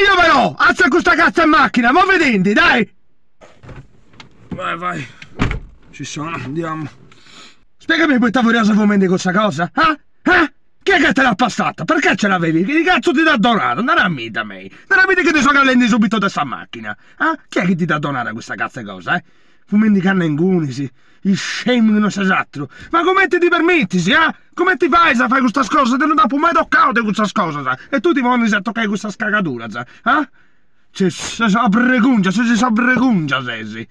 io però! Alza questa cazzo in macchina, muovi i denti, dai! Vai, vai. Ci sono, andiamo. Spiegami poi furioso fumenti con questa cosa, Chi è che te l'ha passata? Perché ce l'avevi? Che cazzo ti dà donato? Non ammetta a me. Non ammetta che ti sono calenti subito da sta macchina. Chi è che ti dà donato questa cazzo cosa, Fumenti canna in gunisi, i scemi non sa altro. Ma come ti permetti, Come ti fai a fare questa cosa? Te non ti mai toccato questa cosa, E tu ti vuoi a toccare questa scagatura, Ci si abregungia, sei.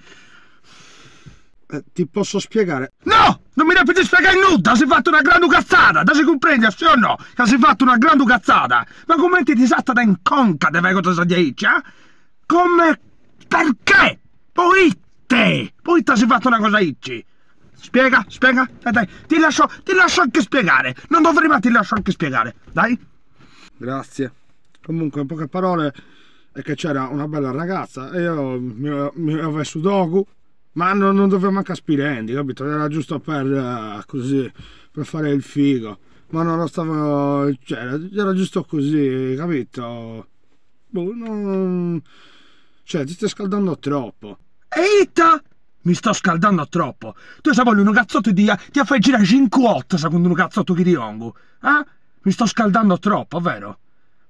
Ti posso spiegare? No! Non mi devi spiegare nulla! Si è fatto una grande cazzata! Da si comprende, sì o no? Che si è fatto una grande cazzata! Ma come ti satta da in conca di fare cosa si dice, Come? Perché? Poi te si è fatto una cosa icci! Spiega? Dai, ti lascio anche spiegare! Non dovrei, ma ti lascio anche spiegare, dai! Grazie. Comunque, in poche parole, è che c'era una bella ragazza e io mi avevo sudoku. Ma non doveva manco aspirenti, capito? Era giusto per così, per fare il figo. Ma non lo stavo. Cioè, era giusto così, capito? Cioè, ti stai scaldando troppo. Eita! Mi sto scaldando troppo. Tu sai voglio un cazzotto ti fai girare 5-8 secondo un cazzotto che ti ongo. Mi sto scaldando troppo, vero?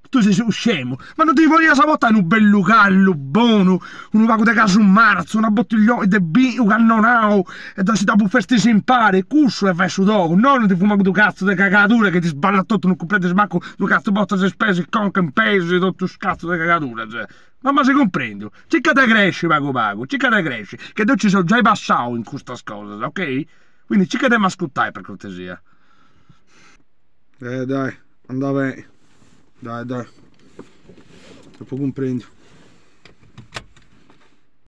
Tu sei scemo, ma non ti voglio sapere un bel lucallo buono, un vago di caso un marzo, una bottiglione di un cannonau, e da si da bufferti simpare, cusso e fai su dopo, non ti fuma con cazzo di cagatura che ti sballa tutto, non completo smacco, un cazzo botta se spesi, conca in peso, tutto scazzo di cagatura, Ma si comprendo, cicca te cresci, pago, cicca te cresci, che tu ci sono già passato in questa cosa, ok? Quindi cicca te mi ascoltai per cortesia. Dai, andava bene. Dai, dopo compreendo.